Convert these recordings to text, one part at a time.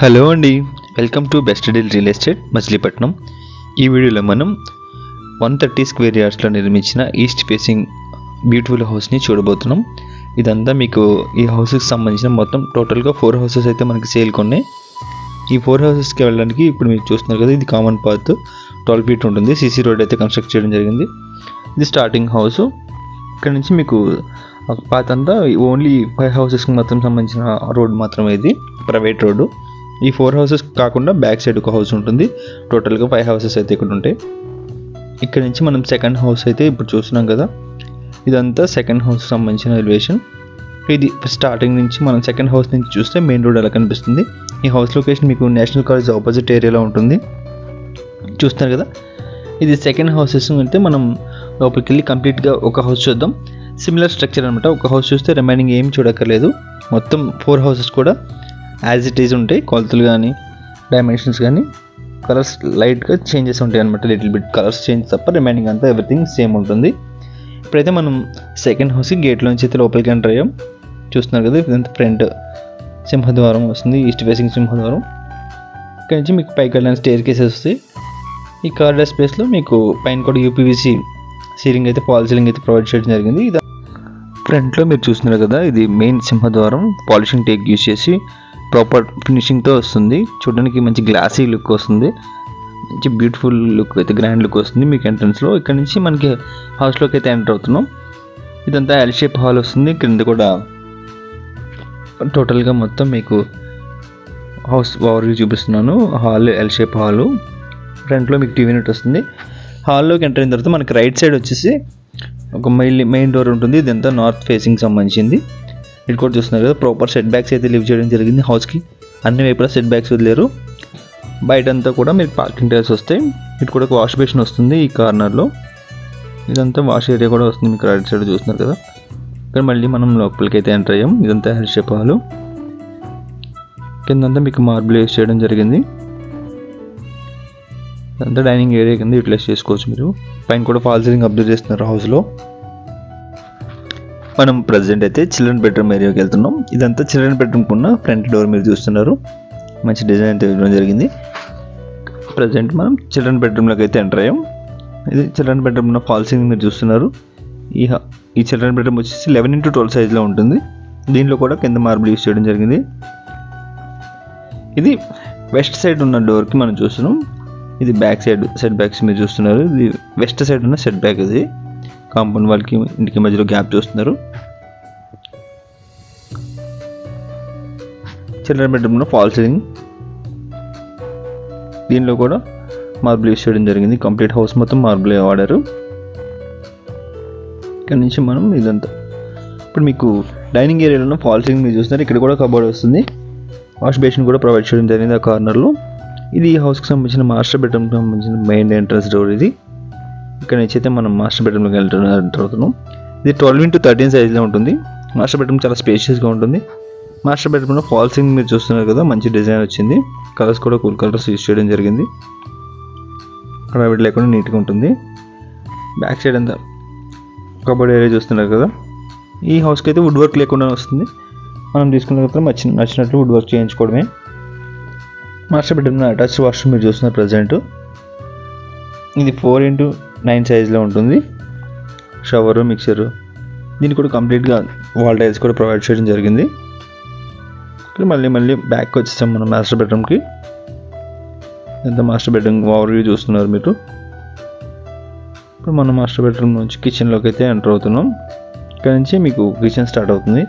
Hello అండి, welcome to best deal real estate Machilipatnam. ఈ వీడియోలో మనం 130 స్క్వేర్ యార్డ్స్లో నిర్మించిన ఈస్ట్ ఫేసింగ్ బ్యూటిఫుల్ హౌస్ని చూడబోతున్నాం. ఇదంతా మీకు ఈ హౌస్కి సంబంధించిన మొత్తం టోటల్గా 4 హౌసెస్ అయితే మనకి సేల్ కొన్నాయి. ఈ 4 హౌసెస్కి వెళ్ళడానికి ఇప్పుడు మీరు చూస్తున్నారు కదా, ఇది కామన్ పాత్ 12 ఫీట్ ఉంటుంది. సీసీ రోడ్ అయితే కన్స్ట్రక్ట్ చేయడం జరిగింది. ఇది స్టార్టింగ్ హౌస్. ఇక్కడ నుంచి మీకు పాత్ అంతా ఓన్లీ 5 హౌసెస్కి మాత్రం సంబంధించిన రోడ్ మాత్రమే, ఇది ప్రైవేట్ రోడ్డు. ఈ 4 హౌసెస్ కాకుండా బ్యాక్ సైడ్ ఒక హౌస్ ఉంటుంది. టోటల్గా 5 హౌసెస్ అయితే ఇక్కడ ఉంటాయి. ఇక్కడ నుంచి మనం సెకండ్ హౌస్ అయితే ఇప్పుడు చూస్తున్నాం కదా, ఇదంతా సెకండ్ హౌస్కి సంబంధించిన ఎలివేషన్. ఇది స్టార్టింగ్ నుంచి మనం సెకండ్ హౌస్ నుంచి చూస్తే మెయిన్ రోడ్ అలా కనిపిస్తుంది. ఈ హౌస్ లొకేషన్ మీకు నేషనల్ కాలేజ్ ఆపోజిట్ ఏరియాలో ఉంటుంది. చూస్తున్నారు కదా, ఇది సెకండ్ హౌసెస్ అయితే మనం లోపలికి వెళ్ళి కంప్లీట్గా ఒక హౌస్ చూద్దాం. సిమిలర్ స్ట్రక్చర్ అనమాట. ఒక హౌస్ చూస్తే రిమైనింగ్ ఏం చూడక్కర్లేదు. మొత్తం 4 హౌసెస్ కూడా యాజ్ ఇట్ ఈజ్ ఉంటాయి. కొలతలు కానీ డైమెన్షన్స్ కానీ కలర్స్ లైట్గా చేంజెస్ ఉంటాయి అనమాట. లిటిల్ బిట్ కలర్స్ చేంజ్ తప్ప రిమైనింగ్ అంతా ఎవ్రీథింగ్ సేమ్ ఉంటుంది. ఇప్పుడైతే మనం సెకండ్ హౌస్కి గేట్లోంచి అయితే లోపలికి ఎంటర్ అయ్యాం. చూస్తున్నారు కదా, ఇదంతా ఫ్రంట్ సింహద్వారం వస్తుంది, ఈస్ట్ ఫేసింగ్ సింహద్వారం. ఇక్కడ నుంచి మీకు పైకి వెళ్ళిన స్టేర్ కేసెస్ వస్తాయి. ఈ కార్డర్ స్పేస్లో మీకు పైన కూడా యూపీవీసీ సీలింగ్ అయితే ఫాల్ సీలింగ్ అయితే ప్రొవైడ్ చేయడం జరిగింది. ఇది ఫ్రంట్లో మీరు చూస్తున్నారు కదా, ఇది మెయిన్ సింహద్వారం. పాలిషింగ్ టేక్ యూజ్ చేసి ప్రాపర్ ఫినిషింగ్తో వస్తుంది. చూడడానికి మంచి గ్లాసీ లుక్ వస్తుంది, మంచి బ్యూటిఫుల్ లుక్ అయితే గ్రాండ్ లుక్ వస్తుంది మీకు ఎంట్రన్స్లో. ఇక్కడ నుంచి మనకి హౌస్లోకి అయితే ఎంటర్ అవుతున్నాం. ఇదంతా ఎల్ షేప్ హాల్ వస్తుంది. క్రింద కూడా టోటల్గా మొత్తం మీకు హౌస్ ఓవర్వ్యూ చూపిస్తున్నాను. Hall L shape hall. ఫ్రంట్లో మీకు టీవీ యూనిట్ వస్తుంది. హాల్లోకి ఎంటర్ అయిన తర్వాత మనకి రైట్ సైడ్ వచ్చేసి ఒక మెయిన్ డోర్ ఉంటుంది. ఇదంతా నార్త్ ఫేసింగ్ సంబంధించింది. ఇది కూడా చూస్తున్నారు కదా, ప్రాపర్ సెట్ బ్యాక్స్ అయితే లివ్ చేయడం జరిగింది హౌస్కి. అన్ని వైపులా సెట్ బ్యాక్స్ వదిలేరు. బయటంతా కూడా మీకు పార్కింగ్ టైర్స్ వస్తాయి. ఇటు కూడా ఒక వాష్ బేసిన్ వస్తుంది ఈ కార్నర్లో. ఇదంతా వాష్ ఏరియా కూడా వస్తుంది మీకు రైట్ సైడ్ చూస్తున్నారు కదా. ఇక్కడ మళ్ళీ మనం లోపలికి అయితే ఎంటర్ అయ్యాం. ఇదంతా హెల్ షేప్ హాలు. కిందంతా మీకు మార్బుల్ యూస్ చేయడం జరిగింది. ఇదంతా డైనింగ్ ఏరియా కింద యూటిలైజ్ చేసుకోవచ్చు మీరు. పైన కూడా ఫాల్ సీలింగ్ అబ్జర్వ్ చేస్తున్నారు హౌస్లో. మనం ప్రజెంట్ అయితే చిల్డ్రన్ బెడ్రూమ్ ఏరియాకి వెళ్తున్నాం. ఇదంతా చిల్డ్రన్ బెడ్రూమ్కి ఉన్న ఫ్రంట్ డోర్ మీరు చూస్తున్నారు. మంచి డిజైన్ అయితే ఇవ్వడం జరిగింది. ప్రజెంట్ మనం చిల్డ్రన్ బెడ్రూమ్లోకి అయితే ఎంటర్ అయ్యాం. ఇది చిల్డ్రన్ బెడ్రూమ్ ఉన్న ఫాల్ సీలింగ్ మీరు చూస్తున్నారు. ఈ చిల్డ్రన్ బెడ్రూమ్ వచ్చేసి 11x12 సైజ్లో ఉంటుంది. దీనిలో కూడా కింద మార్బుల్ యూస్ చేయడం జరిగింది. ఇది వెస్ట్ సైడ్ ఉన్న డోర్కి మనం చూస్తున్నాం. ఇది బ్యాక్ సైడ్ సెట్ బ్యాక్స్ మీరు చూస్తున్నారు. ఇది వెస్ట్ సైడ్ ఉన్న సెట్ బ్యాక్. ఇది కాంపౌండ్ వాళ్ళకి ఇంటికి మధ్యలో గ్యాప్ చూస్తున్నారు. చిల్డ్రన్ బెడ్రూమ్లో ఫాల్ సీలింగ్. దీనిలో కూడా మార్బుల్ యూస్ చేయడం జరిగింది. కంప్లీట్ హౌస్ మొత్తం మార్బుల్ వాడారు. ఇక్కడ నుంచి మనం ఇదంతా ఇప్పుడు మీకు డైనింగ్ ఏరియాలో ఫాల్ సీలింగ్ మీరు చూస్తున్నారు. ఇక్కడ కూడా కబోర్డ్ వస్తుంది. వాష్ బేసిన్ కూడా ప్రొవైడ్ చేయడం జరిగింది ఆ కార్నర్లో. ఇది ఈ హౌస్కి సంబంధించిన మాస్టర్ బెడ్రూమ్కి సంబంధించిన మెయిన్ ఎంట్రన్స్ డోర్. ఇది ఇక్కడ నుంచి అయితే మనం మాస్టర్ బెడ్రూమ్లోకి ఎంటర్ అవుతున్నాం. ఇది 12x13 సైజ్లో ఉంటుంది. మాస్టర్ బెడ్రూమ్ చాలా స్పేషియస్గా ఉంటుంది. మాస్టర్ బెడ్రూమ్లో ఫాల్ సీలింగ్ మీరు చూస్తున్నారు కదా, మంచి డిజైన్ వచ్చింది. కలర్స్ కూడా కూల్ కలర్స్ యూజ్ చేయడం జరిగింది. ప్రైవేట్ లేకుండా నీట్గా ఉంటుంది. బ్యాక్ సైడ్ అంతా కబోర్డ్ ఏరియా చూస్తున్నారు కదా. ఈ హౌస్కి అయితే వుడ్ వర్క్ లేకుండా వస్తుంది. మనం తీసుకున్న తర్వాత నచ్చినట్లు వుడ్ వర్క్ చేయించుకోవడమే. మాస్టర్ బెడ్రూమ్లో అటాచ్డ్ వాష్రూమ్ మీరు చూస్తున్నారు ప్రజెంట్. ఇది 4x9 సైజ్లో ఉంటుంది. షవరు, మిక్సరు, దీనికి కూడా కంప్లీట్గా వాల్ టైల్స్ కూడా ప్రొవైడ్ చేయడం జరిగింది. ఇక్కడ మళ్ళీ బ్యాక్ వచ్చేసాం మనం మాస్టర్ బెడ్రూమ్కి. ఎంత మాస్టర్ బెడ్రూమ్ ఓవర్వ్యూ చూస్తున్నారు మీరు. ఇప్పుడు మనం మాస్టర్ బెడ్రూమ్ నుంచి కిచెన్లోకి అయితే ఎంటర్ అవుతున్నాం. ఇక్కడ నుంచి మీకు కిచెన్ స్టార్ట్ అవుతుంది.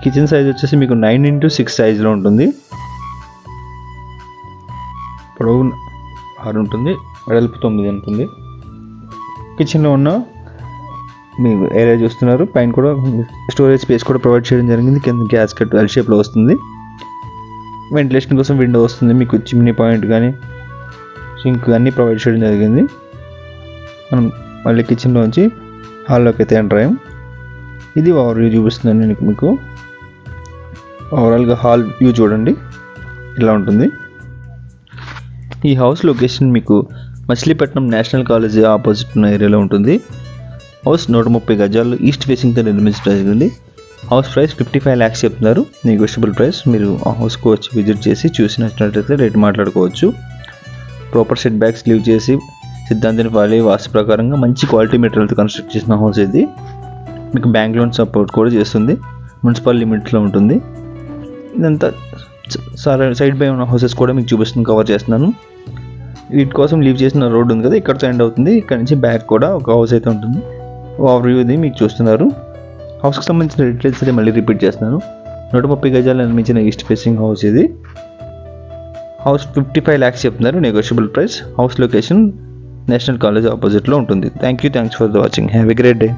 కిచెన్ సైజ్ వచ్చేసి మీకు 9x6 సైజ్లో ఉంటుంది. పొడవు 6 ఉంటుంది, వెడల్పు 9 ఉంటుంది. కిచెన్లో ఉన్న మీకు ఏరియా చూస్తున్నారు. పైన కూడా స్టోరేజ్ స్పేస్ కూడా ప్రొవైడ్ చేయడం జరిగింది. కింద గ్యాస్ కట్ ఎల్ షేప్లో వస్తుంది. వెంటిలేషన్ కోసం విండో వస్తుంది. మీకు చిమ్నీ పాయింట్ కానీ సింక్ అన్నీ ప్రొవైడ్ చేయడం జరిగింది. మనం మళ్ళీ కిచెన్లోంచి హాల్లోకి అయితే ఎంటర్ అయ్యాం. ఇది ఓవర్వ్యూ చూపిస్తున్నాను నేను మీకు. ఓవరాల్గా హాల్ వ్యూ చూడండి ఇలా ఉంటుంది. ఈ హౌస్ లొకేషన్ మీకు మచిలీపట్నం నేషనల్ కాలేజ్ ఆపోజిట్ ఉన్న ఏరియాలో ఉంటుంది. హౌస్ 130 గజాలు ఈస్ట్ ఫేసింగ్తో నిర్మించడం జరిగింది. హౌస్ ప్రైస్ 55 lakhs చెప్తున్నారు, నెగోషియబుల్ ప్రైస్. మీరు ఆ హౌస్కి వచ్చి విజిట్ చేసి చూసినట్లయితే రేట్ మాట్లాడుకోవచ్చు. ప్రాపర్ సెట్ బ్యాక్స్ లీవ్ చేసి సిద్ధాంతాన్ని ఫాలో అయ్యి వాస్తు ప్రకారంగా మంచి క్వాలిటీ మెటీరియల్తో కన్స్ట్రక్ట్ చేసిన హౌస్ ఇది. మీకు బ్యాంక్ లోన్ సపోర్ట్ కూడా చేస్తుంది, మున్సిపల్ లిమిట్స్లో ఉంటుంది. ఇదంతా సైడ్ బై ఉన్న హౌసెస్ కూడా మీకు చూపిస్తుంది, కవర్ చేస్తున్నాను. వీటి కోసం లీవ్ చేసిన రోడ్ ఉంది కదా, ఇక్కడతో ఎండ్ అవుతుంది. ఇక్కడ నుంచి బ్యాక్ కూడా ఒక హౌస్ అయితే ఉంటుంది. ఓవర్ వ్యూ ఇది మీకు చూస్తున్నారు. హౌస్కి సంబంధించిన డీటెయిల్స్ అయితే మళ్ళీ రిపీట్ చేస్తున్నాను. 130 గజాలు నిర్మించిన ఈస్ట్ ఫేసింగ్ హౌస్ ఇది. హౌస్ 55 lakhs చెప్తున్నారు, negotiable price. House location national college ఆపోజిట్లో ఉంటుంది. Thanks for the watching. Have a great day.